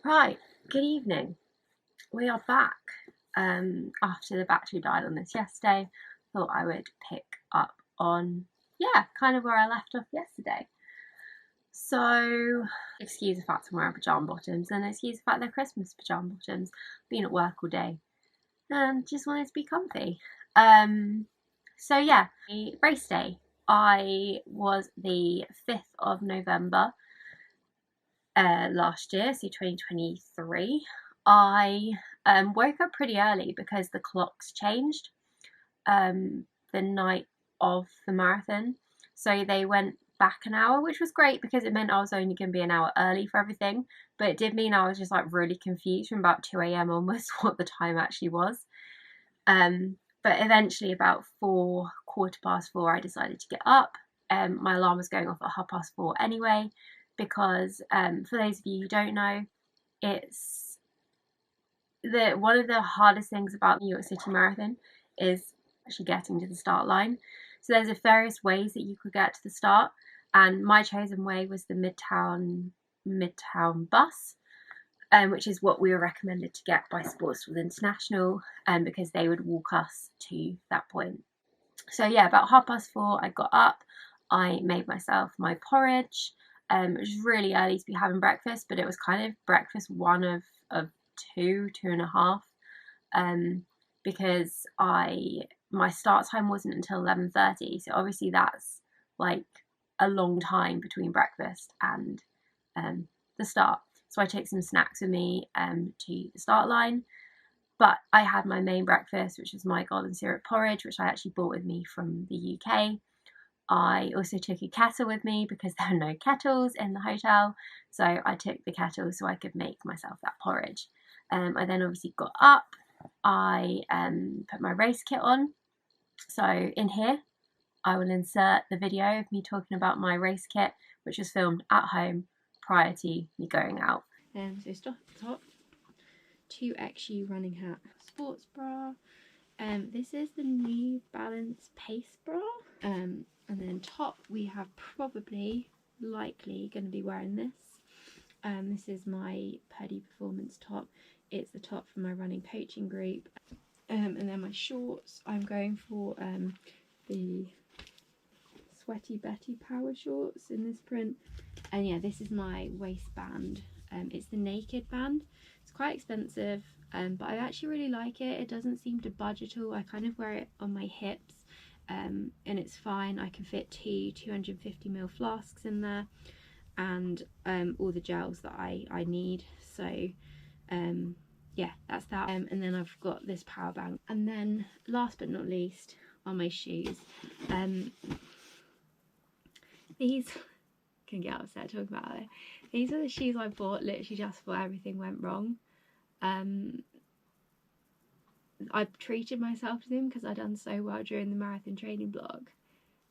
Right, good evening. We are back after the battery died on this yesterday. Thought I would pick up on, kind of where I left off yesterday. So, excuse the fact I'm wearing pyjama bottoms and excuse the fact they're Christmas pyjama bottoms. Been at work all day and just wanted to be comfy. Race day. I was the 5th of November last year, so 2023. I woke up pretty early because the clocks changed the night of the marathon. So they went back an hour, which was great because it meant I was only going to be an hour early for everything. But it did mean I was just like really confused from about 2 a.m. onwards what the time actually was. But eventually about 4:15, I decided to get up. My alarm was going off at 4:30 anyway, because for those of you who don't know, it's one of the hardest things about the New York City Marathon is actually getting to the start line. So there's various ways that you could get to the start, and my chosen way was the Midtown bus, which is what we were recommended to get by Sportsfield International, because they would walk us to that point. So yeah, about 4:30 I got up. I made myself my porridge. It was really early to be having breakfast, but it was kind of breakfast one of two and a half, because my start time wasn't until 11:30, so obviously that's like a long time between breakfast and the start. So I took some snacks with me to the start line, but I had my main breakfast, which was my golden syrup porridge, which I actually brought with me from the UK. I also took a kettle with me because there were no kettles in the hotel, so I took the kettle so I could make myself that porridge. I then obviously got up. I put my race kit on. So in here, I will insert the video of me talking about my race kit, which was filmed at home prior to me going out. So top 2XU running hat, sports bra. This is the New Balance Pace bra. And then top, we have likely going to be wearing this. This is my Purdy Performance top. It's the top from my running coaching group. And then my shorts, I'm going for the Sweaty Betty Power shorts in this print. And yeah, this is my waistband. It's the Naked band. It's quite expensive, but I actually really like it. It doesn't seem to budge at all. I kind of wear it on my hips. And it's fine. I can fit 250ml flasks in there, and all the gels that I need. So yeah, that's that. And then I've got this power bank. And then last but not least are my shoes. These can get upset talking about it. These are the shoes I bought literally just before everything went wrong. I treated myself to them because I'd done so well during the marathon training blog,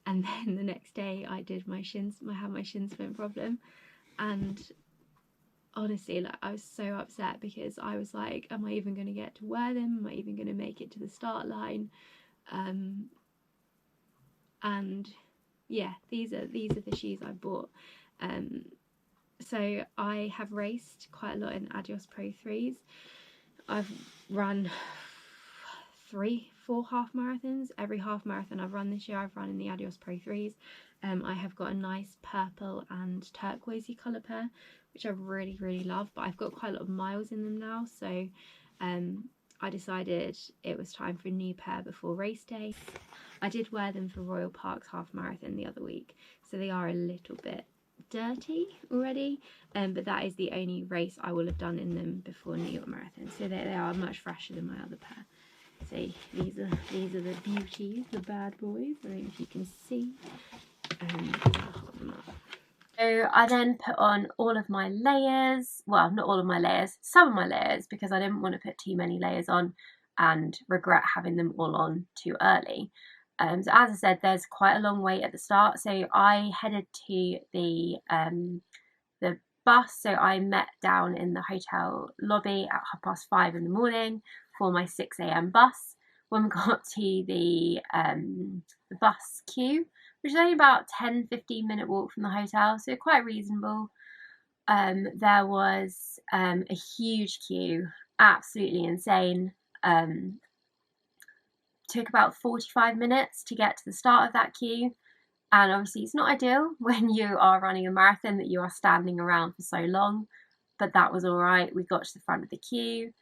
and then the next day I did my shins. I had my shin splint problem, and honestly, like, I was so upset because I was like, am I even going to get to wear them? Am I even going to make it to the start line? And yeah, these are the shoes I bought. So I have raced quite a lot in Adios Pro 3s. I've run 3-4 half marathons. Every half marathon I've run this year, I've run in the Adios Pro 3s. I have got a nice purple and turquoisey colour pair, which I really, really love, but I've got quite a lot of miles in them now, so I decided it was time for a new pair before race day. I did wear them for Royal Park's half marathon the other week, so they are a little bit dirty already, but that is the only race I will have done in them before New York Marathon, so they are much fresher than my other pair. So these are the beauties, the bad boys. I don't know if you can see. I'll hold them up. So I then put on all of my layers, well, not all of my layers, some of my layers, because I didn't want to put too many layers on and regret having them all on too early. So as I said, there's quite a long wait at the start, so I headed to the bus. So I met down in the hotel lobby at 5:30 in the morning for my 6 a.m. bus. When we got to the bus queue, which is only about 10-15 minute walk from the hotel, so quite reasonable, there was a huge queue, absolutely insane. Took about 45 minutes to get to the start of that queue. And obviously it's not ideal when you are running a marathon that you are standing around for so long, but that was all right. We got to the front of the queue.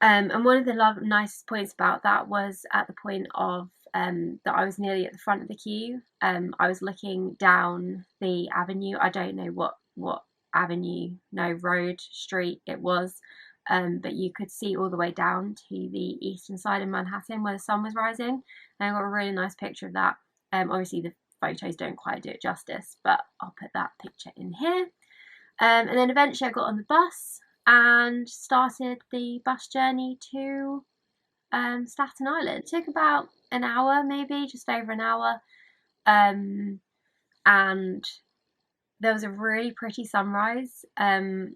And one of the nicest points about that was at the point of that I was nearly at the front of the queue. I was looking down the avenue. I don't know what avenue, no, road, street it was, but you could see all the way down to the eastern side of Manhattan where the sun was rising. And I got a really nice picture of that. Obviously the photos don't quite do it justice, but I'll put that picture in here. And then eventually I got on the bus and started the bus journey to Staten Island. It took about an hour, maybe just over an hour, and there was a really pretty sunrise. It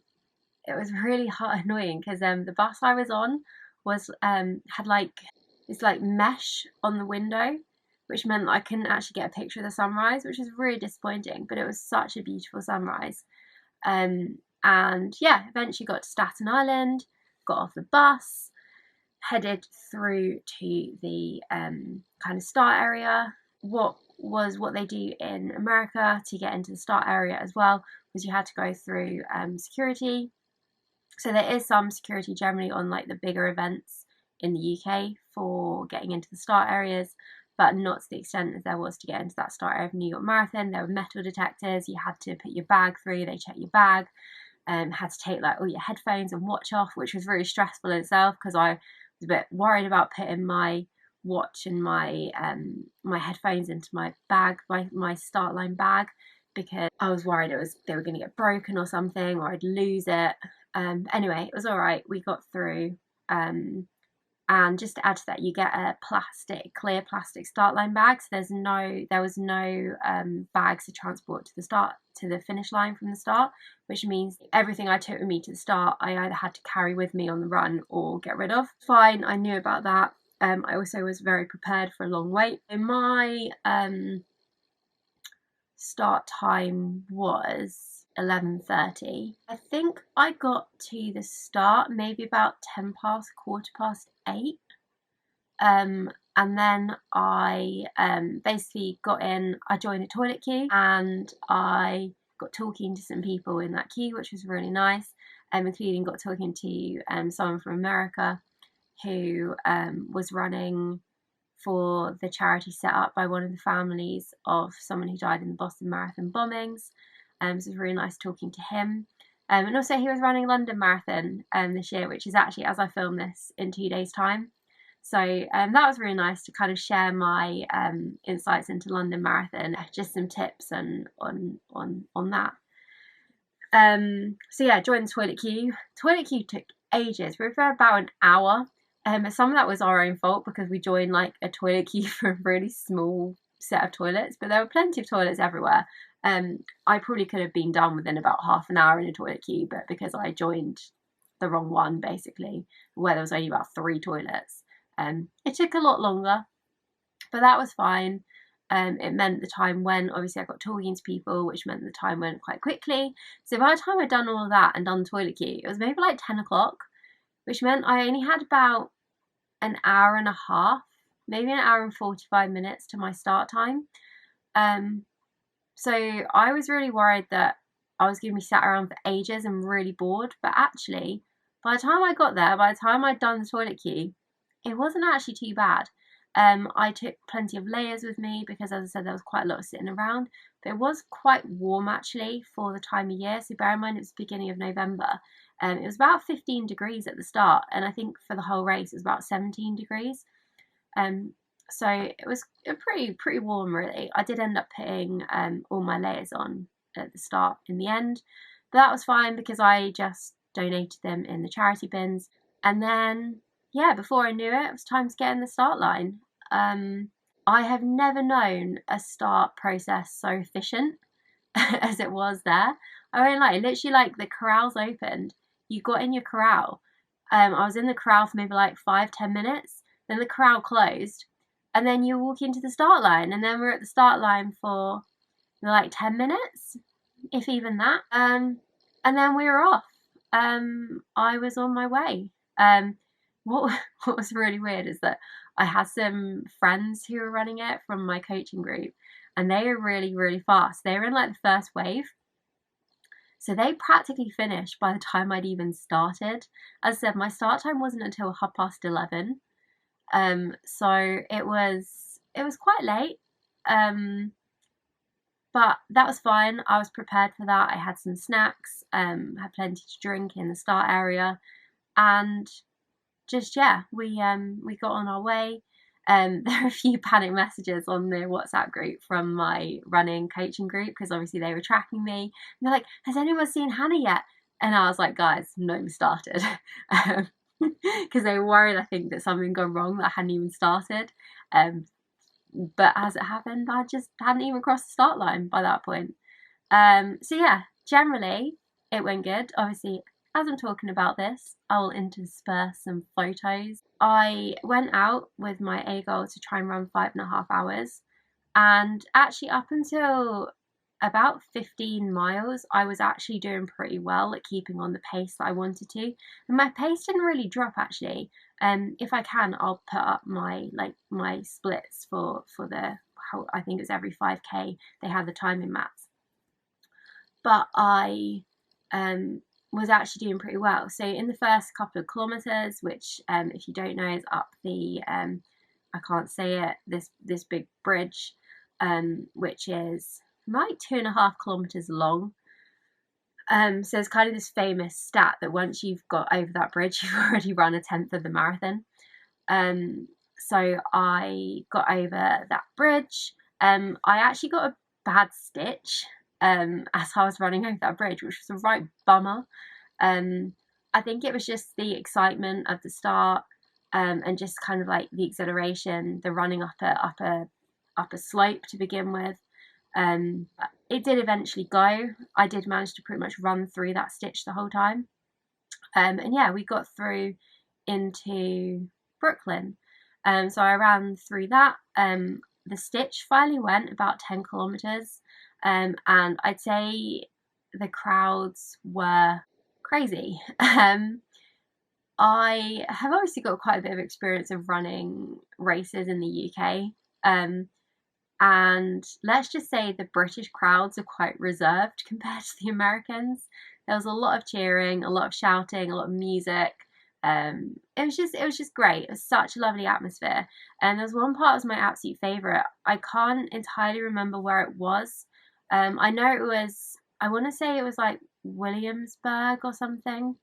was really annoying because the bus I was on was had like this like mesh on the window, which meant that I couldn't actually get a picture of the sunrise, which was really disappointing, but it was such a beautiful sunrise. And yeah, eventually got to Staten Island, got off the bus, headed through to the kind of start area. What they do in America to get into the start area as well was you had to go through security. So there is some security generally on like the bigger events in the UK for getting into the start areas, but not to the extent as there was to get into that start area of New York Marathon. There were metal detectors. You had to put your bag through. They check your bag. Had to take like all your headphones and watch off, which was really stressful in itself because I was a bit worried about putting my watch and my my headphones into my bag, my start line bag, because I was worried they were going to get broken or something, or I'd lose it. Anyway, it was all right. We got through. And just to add to that, you get a clear plastic start line bag. So there was no bags to transport to the finish line from the start, which means everything I took with me to the start, I either had to carry with me on the run or get rid of. Fine, I knew about that. I also was very prepared for a long wait. And my start time was 11:30. I think I got to the start maybe about 10 past, 8:15. And then I basically got in, I joined a toilet queue and I got talking to some people in that queue, which was really nice, including got talking to someone from America who was running for the charity set up by one of the families of someone who died in the Boston Marathon bombings. So it was really nice talking to him. And also he was running London Marathon this year, which is actually, as I film this, in 2 days' time. So that was really nice to kind of share my insights into London Marathon, just some tips on that. So yeah, joined the toilet queue. Toilet queue took ages. We were for about an hour. Some of that was our own fault because we joined like a toilet queue for a really small set of toilets, but there were plenty of toilets everywhere. I probably could have been done within about half an hour in a toilet queue, but because I joined the wrong one, basically, where there was only about 3 toilets, it took a lot longer, but that was fine. It meant the time went, obviously I got talking to people, which meant the time went quite quickly. So by the time I'd done all of that and done the toilet queue, it was maybe like 10 o'clock, which meant I only had about an hour and a half, maybe an hour and 45 minutes to my start time. So I was really worried that I was going to be sat around for ages and really bored, but actually, by the time I got there, by the time I'd done the toilet queue, it wasn't actually too bad. I took plenty of layers with me because, as I said, there was quite a lot of sitting around, but it was quite warm actually for the time of year. So bear in mind it was the beginning of November. It was about 15 degrees at the start, and I think for the whole race it was about 17 degrees. So it was pretty warm really. I did end up putting all my layers on at the start in the end, but that was fine because I just donated them in the charity bins. And then, yeah, before I knew it, it was time to get in the start line. I have never known a start process so efficient as it was there. I won't lie, literally like the corrals opened, you got in your corral. I was in the corral for maybe like 5-10 minutes, then the corral closed, and then you walk into the start line, and then we're at the start line for like 10 minutes, if even that. and then we were off. I was on my way. What what was really weird is that I had some friends who were running it from my coaching group, and they were really, really fast. They were in like the first wave. So they practically finished by the time I'd even started. As I said, my start time wasn't until 11:30. So it was quite late. But that was fine. I was prepared for that. I had some snacks, had plenty to drink in the start area, and just yeah, we got on our way. There are a few panic messages on the WhatsApp group from my running coaching group because obviously they were tracking me. And they're like, "Has anyone seen Hannah yet?" And I was like, "Guys, not even started," because they were worried, I think, that something had gone wrong, that I hadn't even started. But as it happened, I just hadn't even crossed the start line by that point. So yeah, generally it went good. Obviously, as I'm talking about this, I'll intersperse some photos. I went out with my A goal to try and run 5.5 hours, and actually up until about 15 miles, I was actually doing pretty well at keeping on the pace that I wanted to. And my pace didn't really drop actually. If I can, I'll put up my splits for the, I think it was every 5k they had the timing maps. But I was actually doing pretty well. So in the first couple of kilometers, which if you don't know is up the I can't say it, this big bridge, which is like 2.5 kilometers long. So it's kind of this famous stat that once you've got over that bridge, you've already run a tenth of the marathon. So I got over that bridge. I actually got a bad stitch as I was running over that bridge, which was a right bummer. I think it was just the excitement of the start, and just kind of like the exhilaration, the running up a slope to begin with. It did eventually go. I did manage to pretty much run through that stitch the whole time. And yeah, we got through into Brooklyn. So I ran through that. The stitch finally went about 10 kilometers. And I'd say the crowds were crazy. I have obviously got quite a bit of experience of running races in the UK. And let's just say the British crowds are quite reserved compared to the Americans. There was a lot of cheering, a lot of shouting, a lot of music. It was just great. It was such a lovely atmosphere. And there's one part that was my absolute favourite. I can't entirely remember where it was. I know it was, I want to say it was like Williamsburg or something.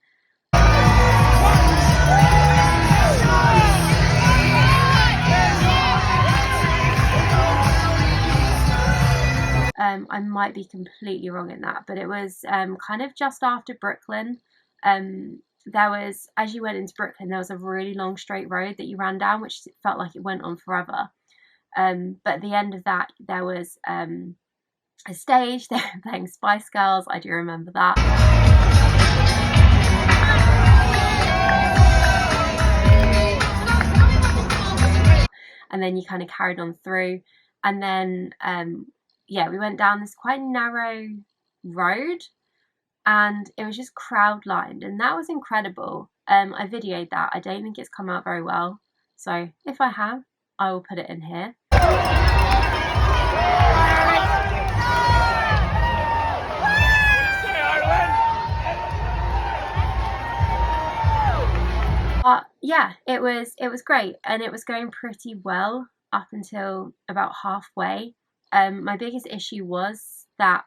I might be completely wrong in that, but it was kind of just after Brooklyn. There was, as you went into Brooklyn, there was a really long straight road that you ran down, which felt like it went on forever. But at the end of that, there was a stage. They were playing Spice Girls. I do remember that. And then you kind of carried on through, and then yeah, we went down this quite narrow road, and it was just crowd lined, and that was incredible. I videoed that. I don't think it's come out very well, so if I have, I will put it in here. But yeah, it was great, and it was going pretty well up until about halfway. My biggest issue was that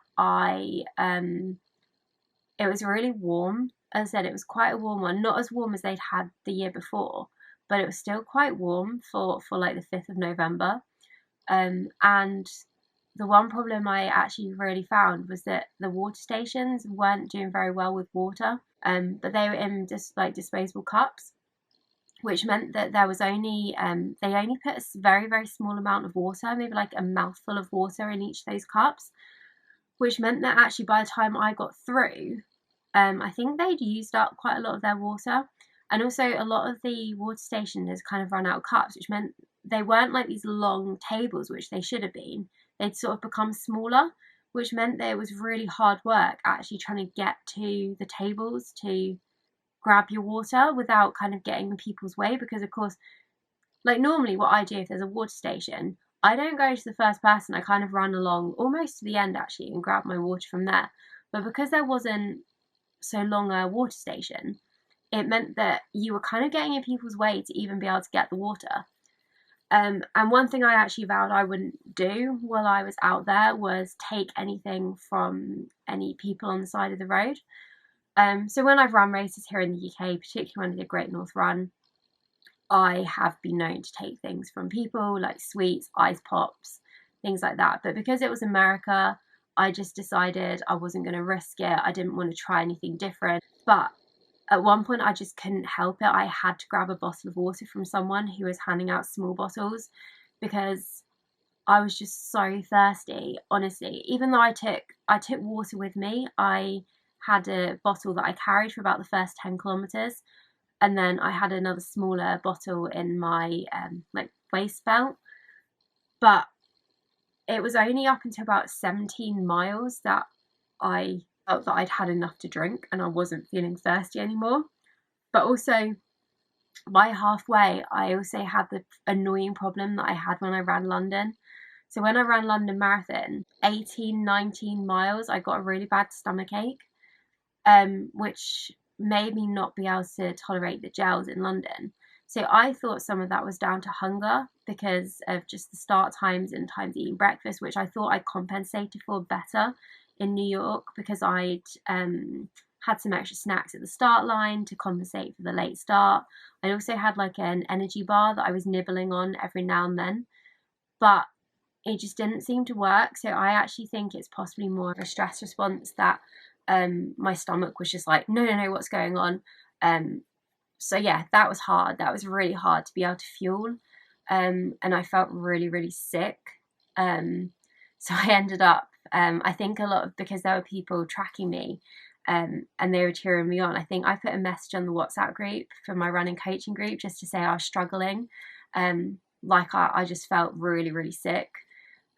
it was really warm. As I said, it was quite a warm one, not as warm as they'd had the year before, but it was still quite warm for like the 5th of November. And the one problem I actually really found was that the water stations weren't doing very well with water, but they were in just like disposable cups, which meant that there was only they only put a very, very small amount of water, maybe like a mouthful of water in each of those cups, which meant that actually by the time I got through, I think they'd used up quite a lot of their water. And also a lot of the water station has kind of run out of cups, which meant they weren't like these long tables, which they should have been. They'd sort of become smaller. which meant that it was really hard work actually trying to get to the tables to grab your water without kind of getting in people's way, because of course, like normally what I do if there's a water station, I don't go to the first person, I kind of run along almost to the end actually and grab my water from there. But because there wasn't so long a water station, it meant that you were kind of getting in people's way to even be able to get the water. And one thing I actually vowed I wouldn't do while I was out there was take anything from any people on the side of the road. So when I've run races here in the UK, particularly when I did Great North Run, I have been known to take things from people like sweets, ice pops, things like that. But because it was America, I just decided I wasn't going to risk it. I didn't want to try anything different. But at one point, I just couldn't help it. I had to grab a bottle of water from someone who was handing out small bottles because I was just so thirsty, honestly. Even though I took water with me, I had a bottle that I carried for about the first 10 kilometers. And then I had another smaller bottle in my like waist belt. But it was only up until about 17 miles that I felt that I'd had enough to drink and I wasn't feeling thirsty anymore. But also by halfway, I also had the annoying problem that I had when I ran London. So when I ran London Marathon, 18, 19 miles, I got a really bad stomach ache, which made me not be able to tolerate the gels in London. So I thought some of that was down to hunger because of just the start times and times eating breakfast, which I thought I compensated for better in New York because I'd had some extra snacks at the start line to compensate for the late start. I also had like an energy bar that I was nibbling on every now and then, but it just didn't seem to work. So I actually think it's possibly more of a stress response that my stomach was just like, no, what's going on? So yeah, that was hard. That was really hard to be able to fuel. And I felt really, really sick. So I ended up, I think a lot of, because there were people tracking me and they were cheering me on, I think I put a message on the WhatsApp group for my running coaching group just to say I was struggling. Like I just felt really, really sick.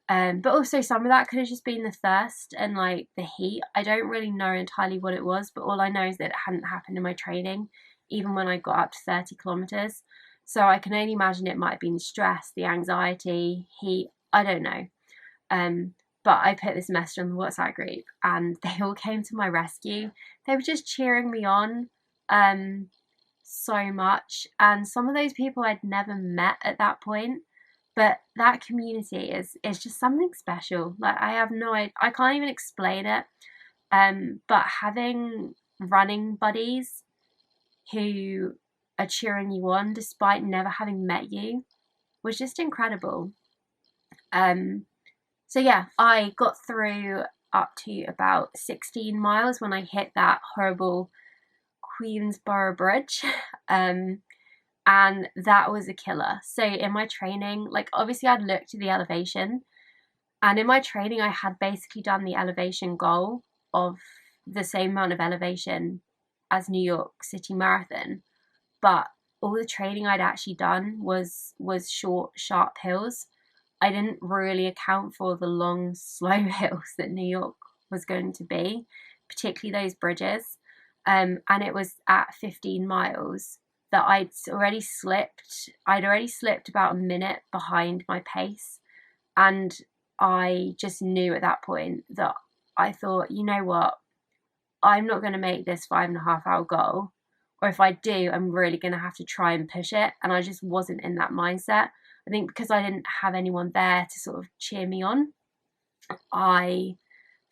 But also some of that could have just been the thirst and like the heat. I don't really know entirely what it was, but all I know is that it hadn't happened in my training, even when I got up to 30 kilometers. So I can only imagine it might have been the stress, the anxiety, heat, I don't know. But I put this message on the WhatsApp group and they all came to my rescue. They were just cheering me on so much. And some of those people I'd never met at that point. But that community is just something special. Like I can't even explain it. But having running buddies who are cheering you on despite never having met you was just incredible. So yeah, I got through up to about 16 miles when I hit that horrible Queensborough Bridge. And that was a killer. So in my training, like obviously I'd looked at the elevation, and in my training I had basically done the elevation goal of the same amount of elevation as New York City Marathon, but all the training I'd actually done was short, sharp hills. I didn't really account for the long, slow hills that New York was going to be, particularly those bridges. And it was at 15 miles that I'd already slipped about a minute behind my pace. And I just knew at that point that I thought, you know what, I'm not going to make this 5.5 hour goal. Or if I do, I'm really going to have to try and push it. And I just wasn't in that mindset. I think because I didn't have anyone there to sort of cheer me on, I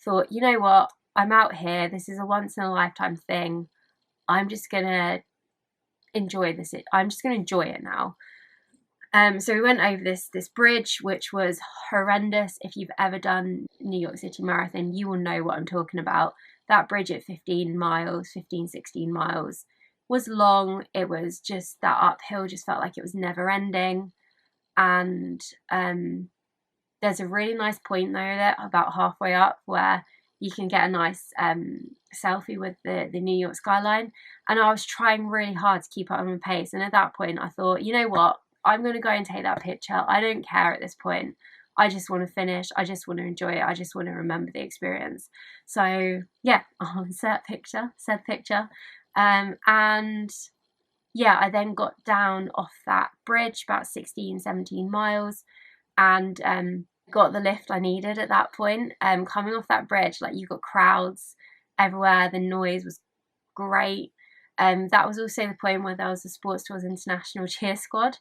thought, you know what, I'm out here. This is a once in a lifetime thing. I'm just going to enjoy this. I'm just going to enjoy it now. So we went over this bridge, which was horrendous. If you've ever done New York City Marathon, you will know what I'm talking about. That bridge at 16 miles was long. It was just that uphill just felt like it was never ending. And there's a really nice point there about halfway up where you can get a nice selfie with the New York skyline. And I was trying really hard to keep up with my pace. And at that point, I thought, you know what? I'm going to go and take that picture. I don't care at this point. I just want to finish. I just want to enjoy it. I just want to remember the experience. So yeah, said picture. And yeah, I then got down off that bridge about 16, 17 miles and got the lift I needed at that point. Coming off that bridge, like, you got crowds everywhere. The noise was great. That was also the point where there was the Sports Tours International cheer squad.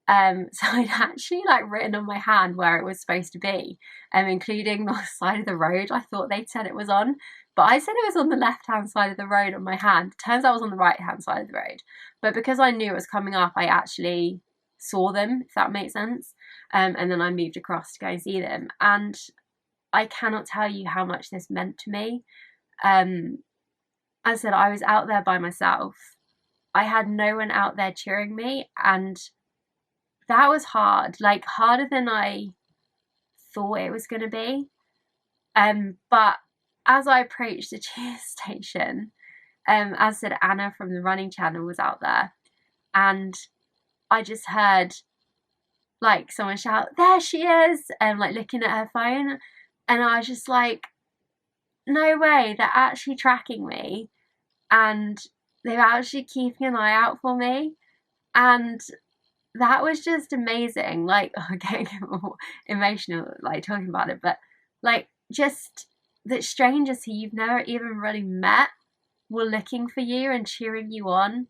So I'd actually like written on my hand where it was supposed to be, including the side of the road I thought they'd said it was on. But I said it was on the left-hand side of the road on my hand. Turns out it was on the right-hand side of the road. But because I knew it was coming up, I actually saw them, if that makes sense. And then I moved across to go and see them. And I cannot tell you how much this meant to me. As I said, I was out there by myself. I had no one out there cheering me, and that was hard, like harder than I thought it was going to be. But as I approached the cheer station, as I said, Anna from the running channel was out there, and I just heard like someone shout, "There she is!" and like looking at her phone, and I was just like, no way, they're actually tracking me, and they're actually keeping an eye out for me. And that was just amazing. Like, I'm getting emotional like talking about it, but like, just that strangers who you've never even really met were looking for you and cheering you on.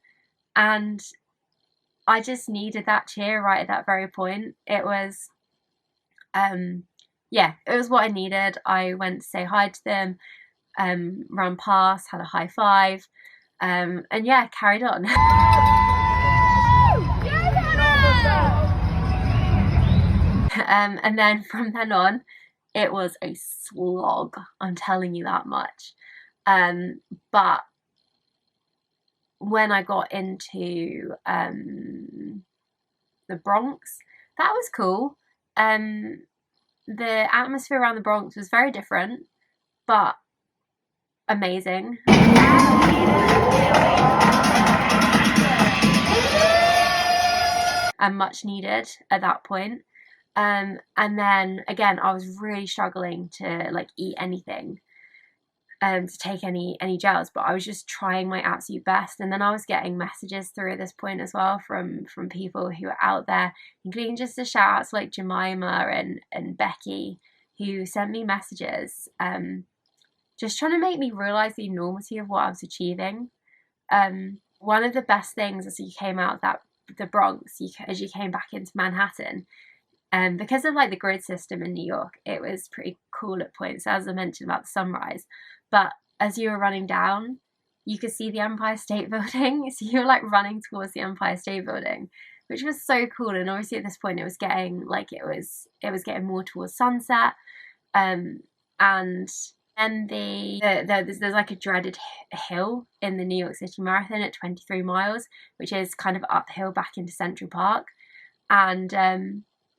And I just needed that cheer right at that very point. It was yeah, it was what I needed. I went to say hi to them, ran past, had a high five, and yeah, carried on. And then from then on, it was a slog, I'm telling you that much. But when I got into the Bronx, that was cool. The atmosphere around the Bronx was very different, but amazing. And much needed at that point. And then again, I was really struggling to like eat anything, to take any gels, but I was just trying my absolute best. And then I was getting messages through at this point as well from people who are out there, including just a shout out to like Jemima and Becky, who sent me messages, just trying to make me realize the enormity of what I was achieving. One of the best things as you came out of the Bronx, as you came back into Manhattan, because of like the grid system in New York, it was pretty cool at points, as I mentioned about the sunrise. But as you were running down, you could see the Empire State Building. So you were like running towards the Empire State Building, which was so cool. And obviously at this point, it was getting like it was getting more towards sunset. And then there's like a dreaded hill in the New York City Marathon at 23 miles, which is kind of uphill back into Central Park. And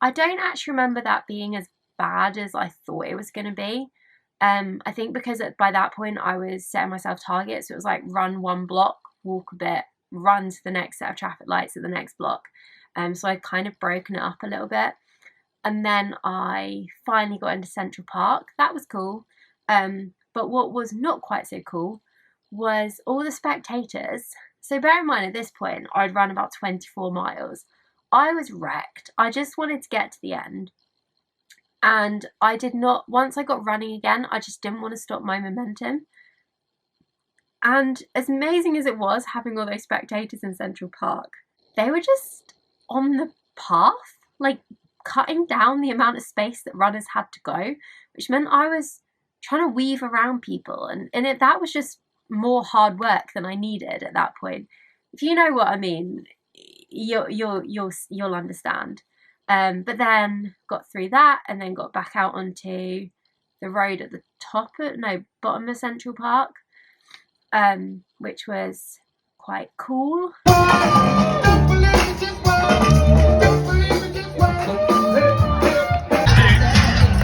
I don't actually remember that being as bad as I thought it was going to be. I think because by that point I was setting myself targets. So it was like run one block, walk a bit, run to the next set of traffic lights at the next block. So I'd kind of broken it up a little bit. And then I finally got into Central Park. That was cool. But what was not quite so cool was all the spectators. So bear in mind, at this point, I'd run about 24 miles. I was wrecked. I just wanted to get to the end. And I did not, once I got running again, I just didn't want to stop my momentum. And as amazing as it was having all those spectators in Central Park, they were just on the path, like cutting down the amount of space that runners had to go, which meant I was trying to weave around people. And that was just more hard work than I needed at that point. If you know what I mean, you'll understand. But then got through that and then got back out onto the road at the bottom of Central Park, which was quite cool.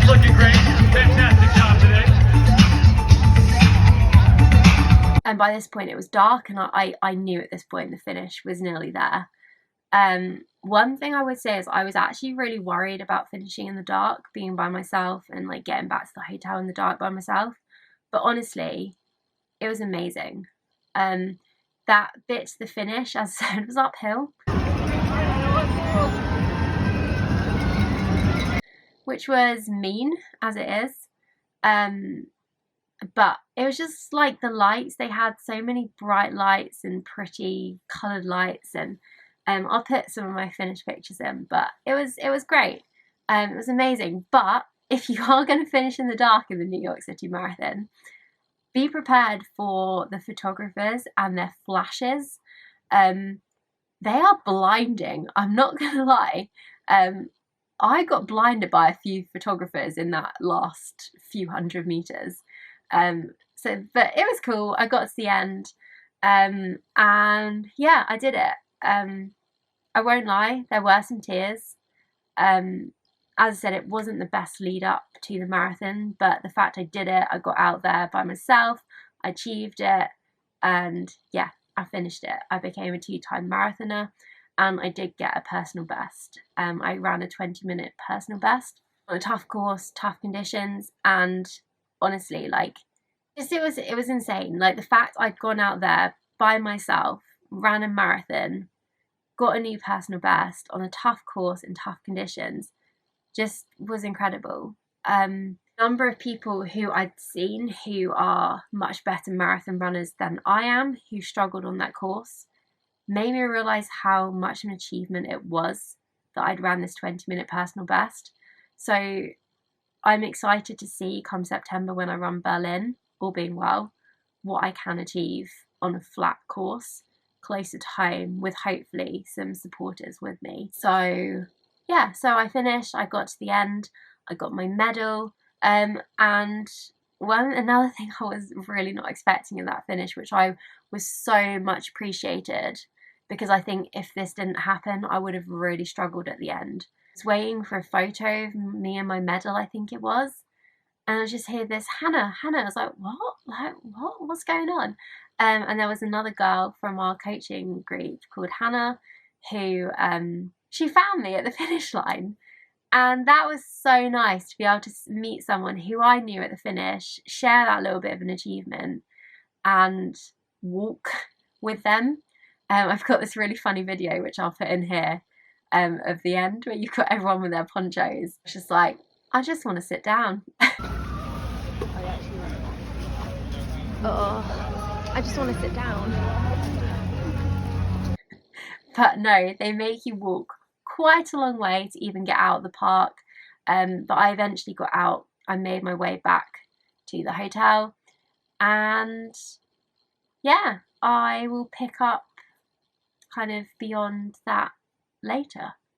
Looking great. Fantastic job today. And by this point it was dark, and I knew at this point the finish was nearly there. One thing I would say is I was actually really worried about finishing in the dark, being by myself and like getting back to the hotel in the dark by myself. But honestly, it was amazing. That bit to the finish, as I said, was uphill, which was mean as it is. But it was just like the lights. They had so many bright lights and pretty coloured lights, and I'll put some of my finished pictures in. But it was great. It was amazing. But if you are going to finish in the dark in the New York City Marathon, be prepared for the photographers and their flashes. They are blinding. I'm not going to lie. I got blinded by a few photographers in that last few hundred meters. But it was cool. I got to the end, and yeah, I did it. I won't lie, there were some tears. As I said, it wasn't the best lead up to the marathon, but the fact I did it, I got out there by myself, I achieved it, and yeah, I finished it. I became a 2-time marathoner, and I did get a personal best. I ran a 20-minute personal best on a tough course, tough conditions, and honestly, like, it was insane. Like, the fact I'd gone out there by myself, ran a marathon, got a new personal best on a tough course in tough conditions, just was incredible. Number of people who I'd seen who are much better marathon runners than I am, who struggled on that course, made me realise how much of an achievement it was that I'd ran this 20-minute personal best. So I'm excited to see come September when I run Berlin, all being well, what I can achieve on a flat course closer to home with hopefully some supporters with me. So yeah, so I finished, I got to the end, I got my medal, and another thing I was really not expecting in that finish, which I was so much appreciated, because I think if this didn't happen, I would have really struggled at the end. I was waiting for a photo of me and my medal, I think it was, and I just hear this, Hannah. I was like, what? Like, what's going on? And there was another girl from our coaching group called Hannah, who she found me at the finish line. And that was so nice to be able to meet someone who I knew at the finish, share that little bit of an achievement, and walk with them. I've got this really funny video, which I'll put in here, of the end, where you've got everyone with their ponchos. It's just like, I just want to sit down. I just want to sit down. But no, they make you walk quite a long way to even get out of the park. But I eventually got out. I made my way back to the hotel, and yeah, I will pick up kind of beyond that later.